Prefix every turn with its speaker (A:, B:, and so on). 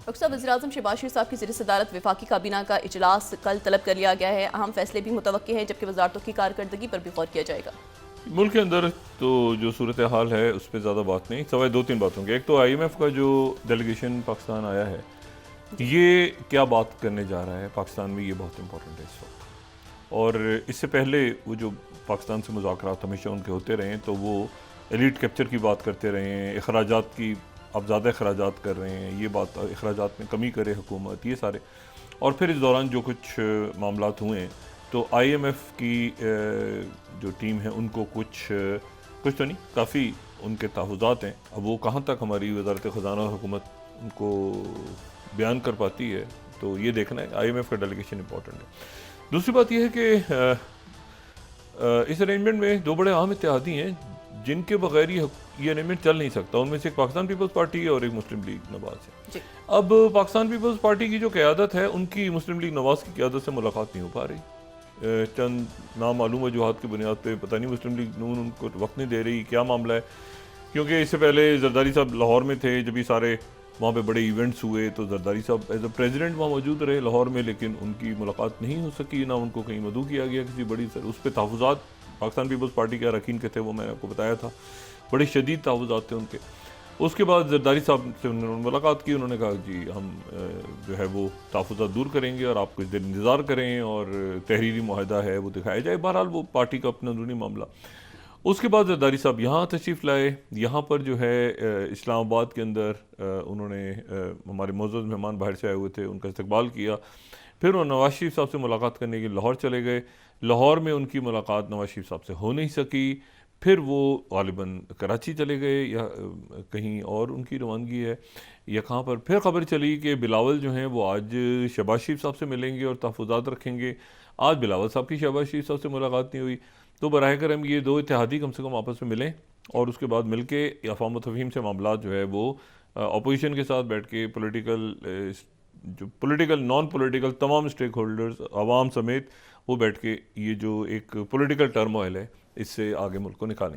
A: Doctor साहब, वज़ीर-ए-आज़म शहबाज शरीफ साहब की ज़ेर सदारत वफाकी काबीना का इजलास कल तलब कर लिया गया है। अहम फैसले भी मुतवक्के हैं, जबकि वज़ारतों की कारकर्दगी पर भी गौर किया जाएगा।
B: मुल्क के अंदर तो जो सूरत हाल है उस पर ज़्यादा बात नहीं, सवाए दो तीन बातों की। एक तो IMF का जो डेलीगेशन पाकिस्तान आया है, ये क्या बात करने जा रहा है पाकिस्तान में, ये बहुत इंपॉर्टेंट है इस वक्त। और इससे पहले वो जो पाकिस्तान से मुज़ाकरात हमेशा उनके होते रहे हैं, तो वो एलिट कैप्चर की बात करते रहे हैं, अखराजात की अब ज़्यादा अखराजात कर रहे हैं, ये बात अखराजात में कमी करे हुकूमत, ये सारे। और फिर इस दौरान जो कुछ मामलात हुए हैं, तो IMF की जो टीम है उनको कुछ तो नहीं, काफ़ी उनके तहफ़्फ़ुज़ात हैं। अब वो कहाँ तक हमारी वज़ारत ख़ज़ाना और हुकूमत उनको बयान कर पाती है, तो ये देखना है। IMF का डेलीगेशन इंपॉर्टेंट है। दूसरी बात यह है कि इस अरेंजमेंट में दो बड़े अहम इत्तेहादी हैं जिनके बगैर ये अरेंजमेंट चल नहीं सकता। उनमें से एक पाकिस्तान पीपल्स पार्टी है और एक मुस्लिम लीग नवाज़ है। अब पाकिस्तान पीपल्स पार्टी की जो क़यादत है, उनकी मुस्लिम लीग नवाज़ की क़यादत से मुलाकात नहीं हो पा रही। चंद नामालूम वजूहात की बुनियाद पे, पता नहीं मुस्लिम लीग नून उनको वक्त नहीं दे रही, क्या मामला है। क्योंकि इससे पहले जरदारी साहब लाहौर में थे, जब भी सारे वहाँ पे बड़े इवेंट्स हुए, तो जरदारी साहब एज अ प्रेसिडेंट वहाँ मौजूद रहे लाहौर में, लेकिन उनकी मुलाकात नहीं हो सकी, ना उनको कहीं मदऊ किया गया किसी बड़ी सर। उस पर तहफ़्फ़ुज़ात पाकिस्तान पीपल्स पार्टी के अरकान के थे, वो मैंने आपको बताया था, बड़े शदीद तहफ़्फ़ुज़ात थे उनके। उसके बाद जरदारी साहब से उन्होंने मुलाकात की, उन्होंने कहा जी हम जो है वो तहफ़्फ़ुज़ात दूर करेंगे और आप कुछ देर इंतज़ार करें और तहरीरी मुआहदा है वो दिखाया जाए। बहरहाल वो पार्टी का अपना अंदरूनी मामला। उसके बाद जरदारी साहब यहाँ तशरीफ़ लाए। यहाँ पर जो है इस्लामाबाद के अंदर उन्होंने हमारे मोअज़्ज़ज़ मेहमान बाहर से आए हुए थे, उनका इस्तकबाल किया। फिर वो नवाज़ शरीफ साहब से मुलाकात करने के लिए लाहौर चले गए। लाहौर में उनकी मुलाकात नवाज़ शरीफ साहब से हो नहीं सकी। फिर वो ग़ालिबन कराची चले गए या कहीं और उनकी रवानगी है या कहाँ पर। फिर ख़बर चली कि बिलावल जो हैं वो आज शहबाज शरीफ साहब से मिलेंगे और तहफ़्फ़ुज़ात रखेंगे। आज बिलावल साहब की शहबाज शरीफ साहब से मुलाकात नहीं हुई। तो बराह करम ये दो इत्तेहादी कम से कम आपस में मिलें और उसके बाद मिल के अफ़ाम तफ़हीम से मामला जो है वो अपोजिशन के साथ बैठ के पॉलिटिकल नॉन पॉलिटिकल तमाम स्टेक होल्डर्स आवाम समेत वो बैठ के ये जो एक पॉलिटिकल टर्मोइल है, इससे आगे मुल्क को निकालें।